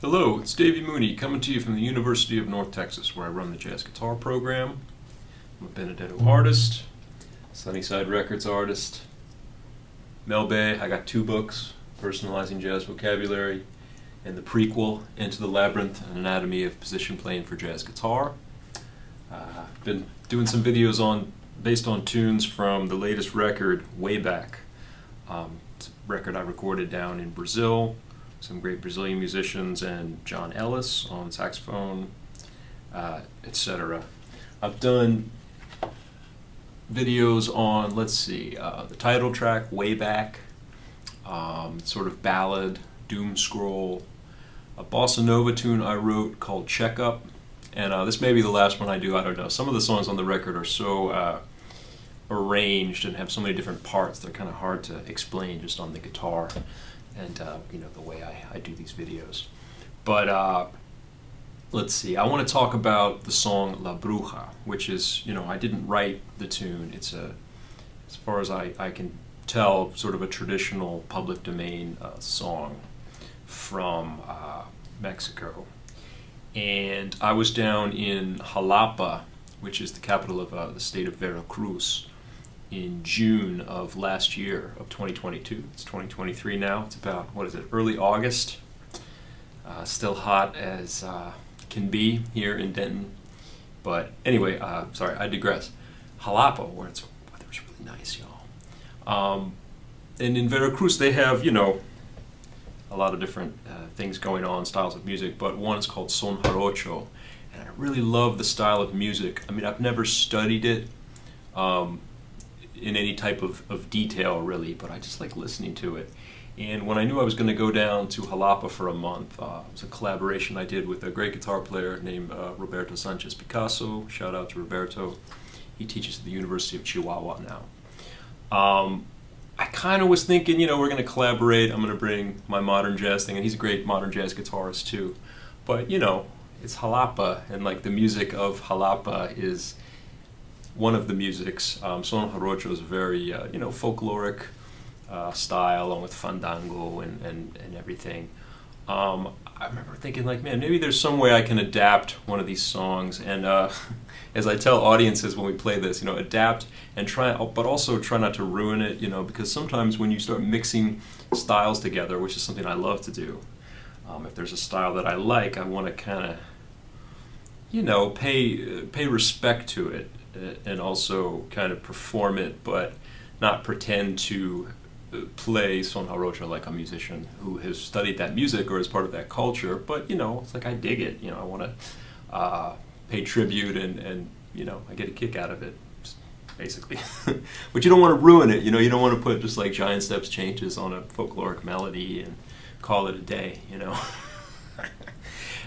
Hello, it's Davy Mooney coming to you from the University of North Texas, where I run the jazz guitar program. I'm a Benedetto artist, Sunnyside Records artist, Melbay. I got 2 books, Personalizing Jazz Vocabulary, and the prequel, Into the Labyrinth, An Anatomy of Position Playing for Jazz Guitar. I've been doing some videos based on tunes from the latest record, Way Back. It's a record I recorded down in Brazil. Some great Brazilian musicians and John Ellis on saxophone, etc. I've done videos on, the title track, Way Back, sort of ballad, doom scroll, a bossa nova tune I wrote called Checkup, and this may be the last one I do, I don't know. Some of the songs on the record are so arranged and have so many different parts, they're kind of hard to explain just on the guitar. And the way I do these videos. But let's see, I want to talk about the song La Bruja, which is, I didn't write the tune. It's as far as I can tell, sort of a traditional public domain song from Mexico. And I was down in Jalapa, which is the capital of the state of Veracruz, in June of last year, of 2022. It's 2023 now. It's about, early August. Still hot as can be here in Denton. But anyway, sorry, I digress. Jalapa, where it's weather's really nice, y'all. And in Veracruz, they have, a lot of different things going on, styles of music, but one is called Son Jarocho. And I really love the style of music. I mean, I've never studied it in any type of detail, really, but I just like listening to it. And when I knew I was going to go down to Jalapa for a month, it was a collaboration I did with a great guitar player named Roberto Sanchez Picasso. Shout out to Roberto. He teaches at the University of Chihuahua now. I kind of was thinking, we're going to collaborate. I'm going to bring my modern jazz thing, and he's a great modern jazz guitarist too. But, it's Jalapa, and like the music of Jalapa is one of the musics. Son Jarocho is a very, folkloric style, along with fandango and everything. I remember thinking, man, maybe there's some way I can adapt one of these songs. And as I tell audiences when we play this, adapt and try, but also try not to ruin it, because sometimes when you start mixing styles together, which is something I love to do, if there's a style that I like, I want to kind of, pay respect to it. And also kind of perform it, but not pretend to play Son Jarocho like a musician who has studied that music or is part of that culture. But, it's like I dig it. I want to pay tribute and I get a kick out of it, basically. But you don't want to ruin it. You don't want to put just like giant steps changes on a folkloric melody and call it a day,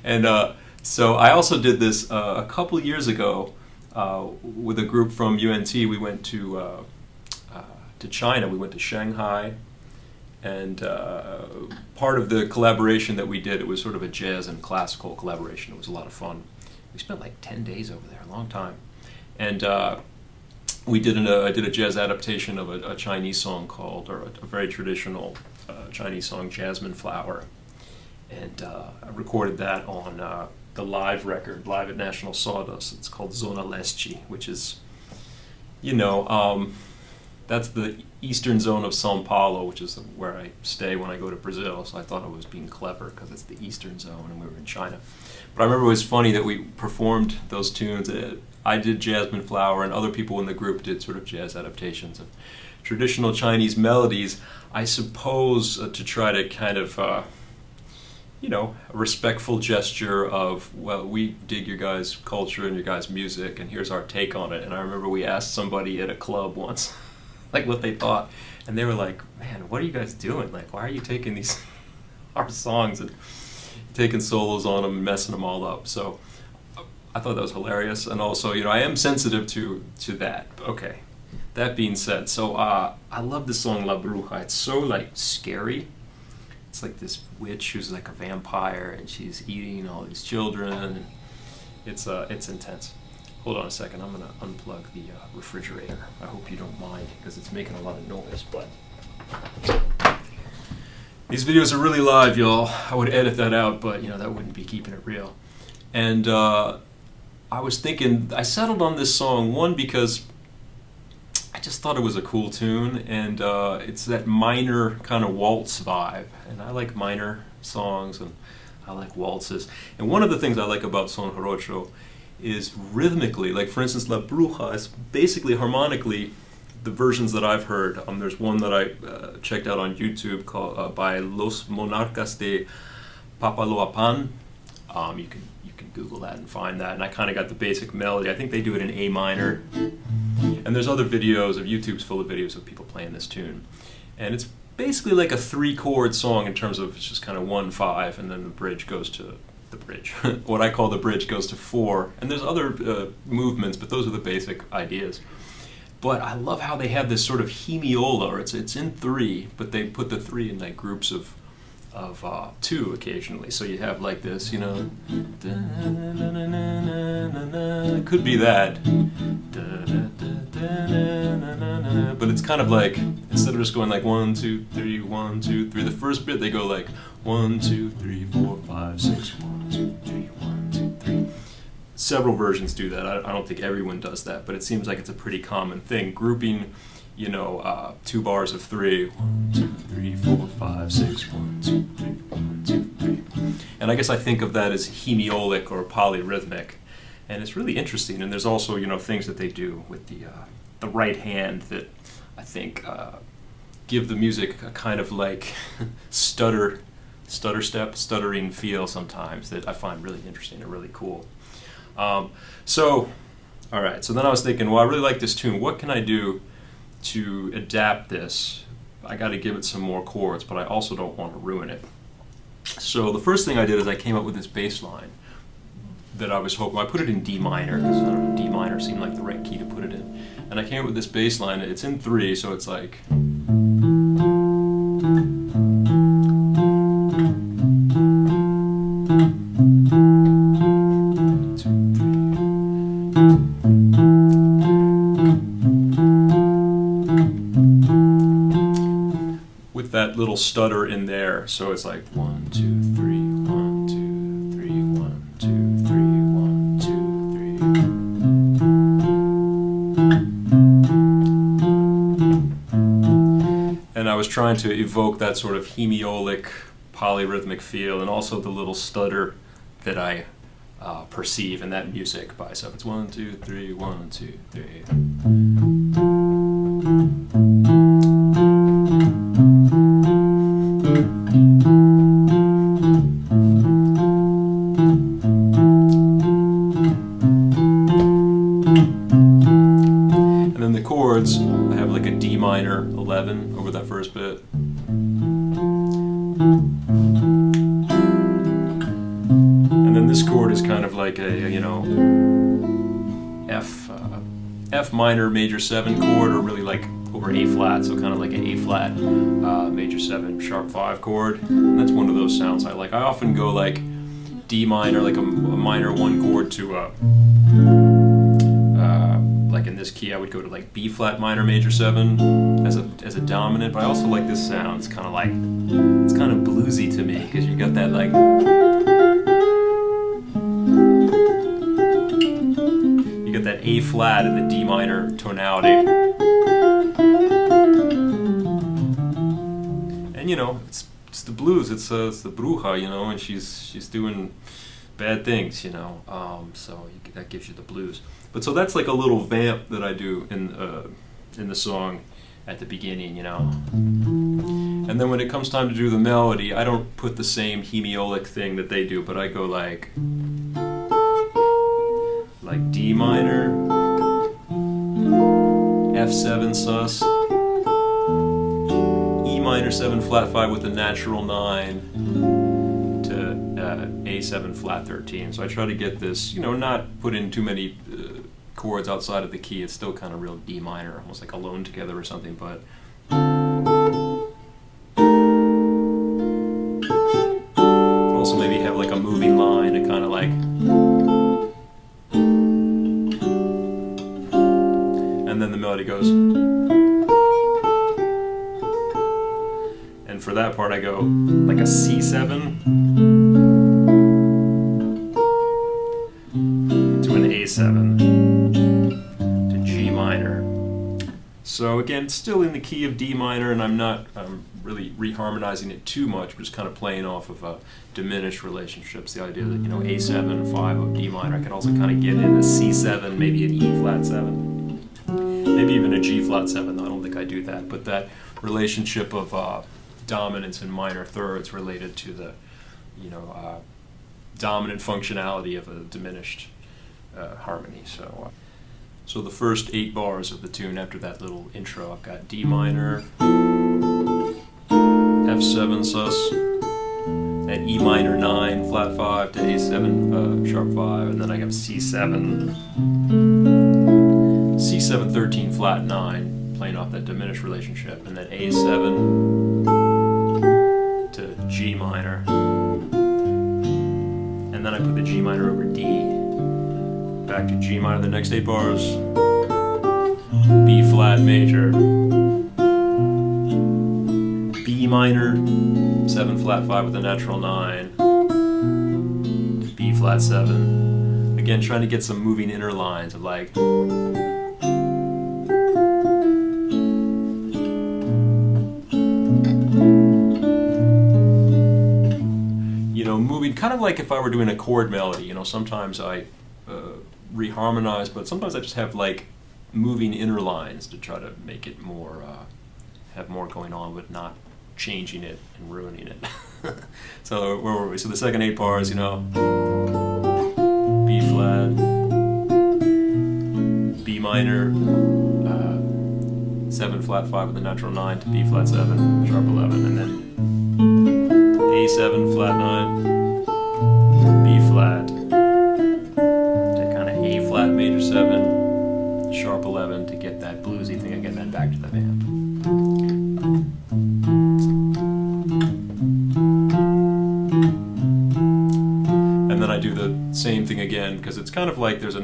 And so I also did this a couple years ago. With a group from UNT, we went to China. We went to Shanghai, and part of the collaboration that we did, it was sort of a jazz and classical collaboration. It was a lot of fun. We spent like 10 days over there, a long time, and I did a jazz adaptation of a Chinese song a very traditional Chinese song, Jasmine Flower, and I recorded that on the live record, live at National Sawdust. It's called Zona Leste, which is, that's the eastern zone of São Paulo, which is where I stay when I go to Brazil. So I thought I was being clever because it's the eastern zone and we were in China. But I remember it was funny that we performed those tunes. I did Jasmine Flower, and other people in the group did sort of jazz adaptations of traditional Chinese melodies, I suppose, to try to kind of a respectful gesture of, well, we dig your guys' culture and your guys' music, and here's our take on it. And I remember we asked somebody at a club once, what they thought, and they were like, man, what are you guys doing? Why are you taking these our songs and taking solos on them and messing them all up? So I thought that was hilarious, and also, I am sensitive to that. Okay, that being said, so I love this song La Bruja. It's so scary. It's like this witch who's like a vampire, and she's eating all these children, and it's intense. Hold on a second, I'm gonna unplug the refrigerator. I hope you don't mind, because it's making a lot of noise, but These videos are really live, y'all. I would edit that out, but that wouldn't be keeping it real. And I was thinking, I settled on this song, one, because I just thought it was a cool tune, and it's that minor kind of waltz vibe. And I like minor songs, and I like waltzes. And one of the things I like about Son Jarocho is rhythmically, like for instance, La Bruja is basically harmonically the versions that I've heard. There's one that I checked out on YouTube called by Los Monarcas de Papaloapan. You can Google that and find that. And I kind of got the basic melody. I think they do it in A minor. And there's other videos of YouTube's full of videos of people playing this tune. And it's basically like a 3-chord song in terms of it's just kind of 1-5, and then the bridge goes to the bridge. What I call the bridge goes to 4. And there's other movements, but those are the basic ideas. But I love how they have this sort of hemiola, or it's in 3, but they put the 3 in like groups of 2 occasionally. So you have like this, it could be that, but it's kind of like, instead of just going like 1, 2, 3, 1, 2, 3, the first bit they go like 1, 2, 3, 4, 5, 6, 1, 2, 3, 1, 2, 3. Several versions do that. I don't think everyone does that, but it seems like it's a pretty common thing. Grouping, 2 bars of 3, 1, 2, 3, 4, 5, 6, 1, 2, 3, 1, 2, 3. And I guess I think of that as hemiolic or polyrhythmic, and it's really interesting. And there's also, things that they do with the right hand that I think give the music a kind of like stuttering feel sometimes that I find really interesting and really cool. So then I was thinking, well, I really like this tune. What can I do to adapt this? I got to give it some more chords, but I also don't want to ruin it. So the first thing I did is I came up with this bass line that I was hoping, I put it in D minor, because D minor seemed like the right key to put it in. And I came up with this bass line. It's in 3, so it's like... with that little stutter in there, so it's like 1, 2, 3, 1, 2, 3, 1, 2, 3, 1, 2, 3. And I was trying to evoke that sort of hemiolic, polyrhythmic feel, and also the little stutter that I perceive in that music by itself. It's 1, 2, 3, 1, 2, 3. And then the chords, I have like a D minor 11 over that first bit. And then this chord is kind of like a F minor major 7 chord, or really like over A flat, so kind of like an A flat major 7 sharp 5 chord. And that's one of those sounds I like. I often go like D minor, like a minor 1 chord, to like in this key I would go to like B flat minor major 7 as a dominant. But I also like this sound. It's kind of bluesy to me, because you got that like, you get that A flat in the D minor tonality. And it's the blues, it's the Bruja, and she's doing bad things, so that gives you the blues. But so that's like a little vamp that I do in the song at the beginning, And then when it comes time to do the melody, I don't put the same hemiolic thing that they do, but I go like D minor, F7 sus, E minor 7 flat 5 with a natural 9 to A7 flat 13. So I try to get this, not put in too many chords outside of the key. It's still kind of real D minor, almost like Alone Together or something, but also maybe have like a moving line to kind of like, and then the melody goes, and And for that part I go like a C7 to an A7 to G minor. So again, it's still in the key of D minor, and I'm not really reharmonizing it too much, but just kind of playing off of diminished relationships. The idea that, you know, A7, 5 of D minor, I can also kind of get in a C7, maybe an E flat 7, maybe even a G flat 7. I don't think I do that, but that relationship of dominance in minor thirds related to the, you know, dominant functionality of a diminished harmony. So the first 8 bars of the tune after that little intro, I've got D minor, F7 sus, then E minor 9 flat 5 to A7 sharp 5, and then I have C7 13 flat 9 playing off that diminished relationship, and then A7 to G minor, and then I put the G minor over D, back to G minor the next 8 bars, B flat major, B minor 7 flat 5 with a natural 9, B flat 7. Again, trying to get some moving inner lines of like, you know, moving kind of like if I were doing a chord melody. You know, sometimes I reharmonize, but sometimes I just have like moving inner lines to try to make it more, have more going on, but not changing it and ruining it. So where were we? So the second 8 bars, you know, B flat, B minor, 7 flat 5 with a natural 9 to B flat 7 sharp 11, and then A7 flat 9, B flat to kind of A flat major 7 sharp 11 to get that bluesy thing again, then back to the band. And then I do the same thing again, because it's kind of like there's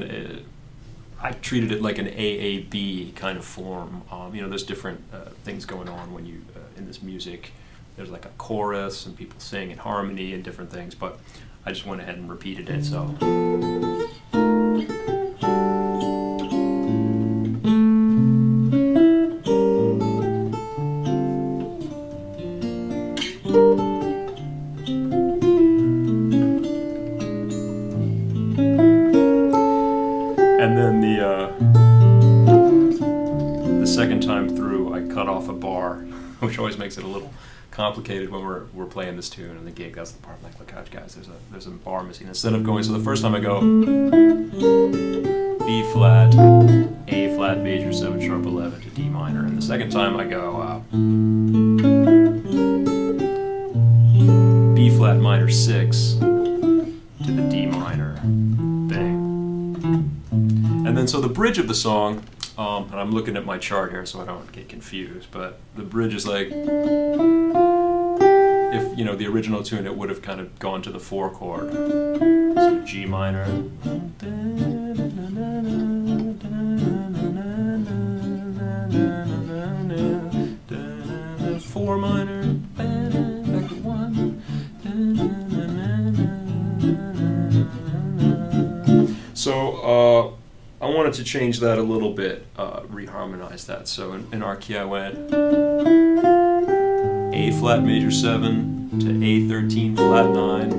I treated it like an AAB kind of form. You know, there's different things going on when you, in this music. There's like a chorus and people sing in harmony and different things, but I just went ahead and repeated it, so. And then the second time through, I cut off a bar, which always makes it a little complicated when we're playing this tune and the gig. That's the part I'm like, look out, guys, there's a bar missing. Instead of going, so the first time I go B flat, A flat major 7 sharp 11 to D minor, and the second time I go B flat minor 6 to the D minor thing. And then so the bridge of the song, and I'm looking at my chart here so I don't get confused, but the bridge is like, if, you know, the original tune, it would have kind of gone to the 4 chord. So G minor, 4 minor, back to 1. So I wanted to change that a little bit, reharmonize that. So in our key I went A flat major 7 to A13 flat 9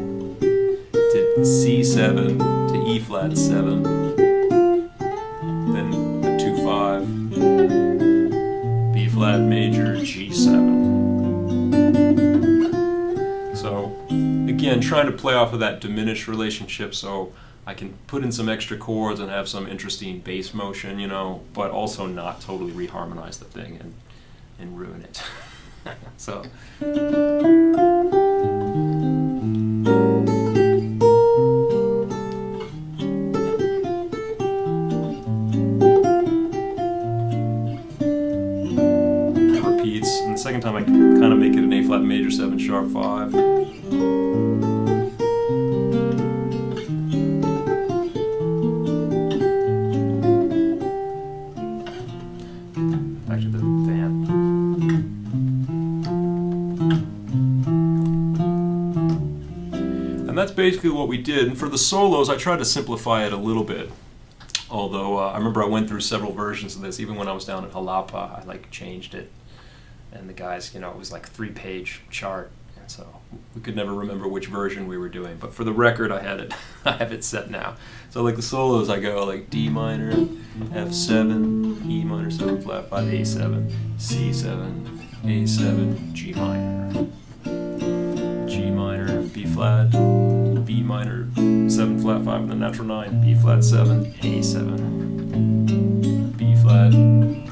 to C7 to E flat 7, then a 2-5, B flat major G7. So again, trying to play off of that diminished relationship, so I can put in some extra chords and have some interesting bass motion, you know, but also not totally reharmonize the thing and ruin it. So. It repeats, and the second time I kind of make it an A flat major 7 sharp 5. Back to the van. And that's basically what we did. And for the solos, I tried to simplify it a little bit. Although I remember I went through several versions of this. Even when I was down at Jalapa, I like changed it. And the guys, you know, it was like a 3-page chart. And so we could never remember which version we were doing. But for the record, I had it. I have it set now. So like the solos, I go like D minor, F7, E minor 7 flat 5, A7, C7, A7, G minor. G minor, B flat, B minor, 7 flat 5 in the natural 9, B flat 7, A7, B flat,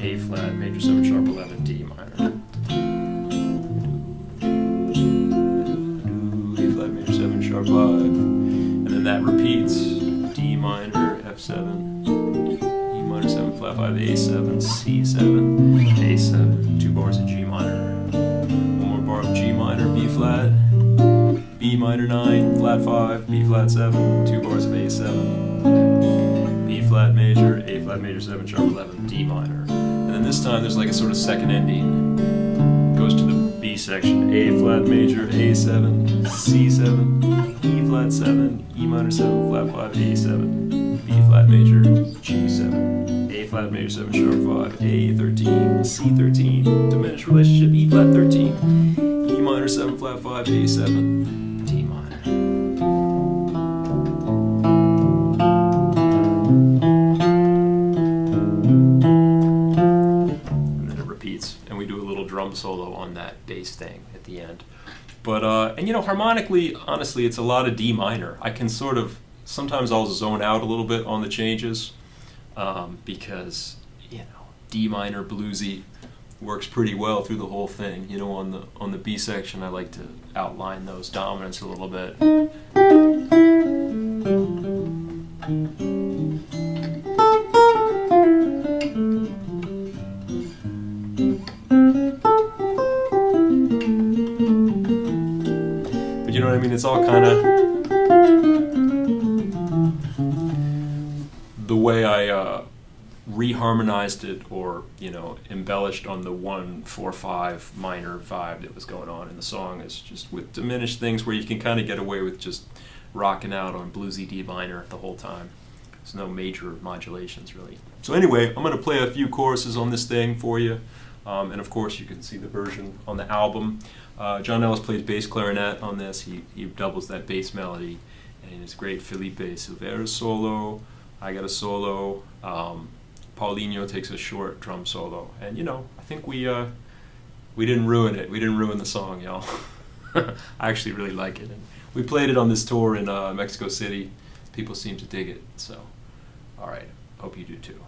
A flat, major 7 sharp 11, D minor, A flat, major 7 sharp 5, and then that repeats, D minor, F7, E minor 7 flat 5, A7, C7, A7, 2 bars of G minor, 1 more bar of G minor, B flat, B minor 9, flat 5, B flat 7, 2 bars of A7, B flat major, A flat major 7 sharp 11, D minor. And then this time there's like a sort of second ending. Goes to the B section, A flat major, A7, C7, E flat 7, E minor 7, flat 5, A7, B flat major, G7, A flat major 7 sharp 5, A13, C13, diminished relationship, E flat 13, E minor 7 flat 5, A7, D minor. And then it repeats, and we do a little drum solo on that bass thing at the end. But, and you know, harmonically, honestly, it's a lot of D minor. I can sort of, sometimes I'll zone out a little bit on the changes, because, you know, D minor bluesy works pretty well through the whole thing. You know, on the B section, I like to outline those dominants a little bit. But you know what I mean? It's all kind of the way I reharmonized it, or you know, embellished on the 1-4-5 minor vibe that was going on in the song, is just with diminished things where you can kind of get away with just rocking out on bluesy D minor the whole time. There's no major modulations really. So anyway, I'm going to play a few choruses on this thing for you, and of course you can see the version on the album. John Ellis plays bass clarinet on this. He doubles that bass melody, and it's great. Felipe Silvera solo. I got a solo. Paulinho takes a short drum solo, and you know, I think we didn't ruin it. We didn't ruin the song, y'all. I actually really like it, and we played it on this tour in Mexico City. People seem to dig it, so all right. Hope you do too.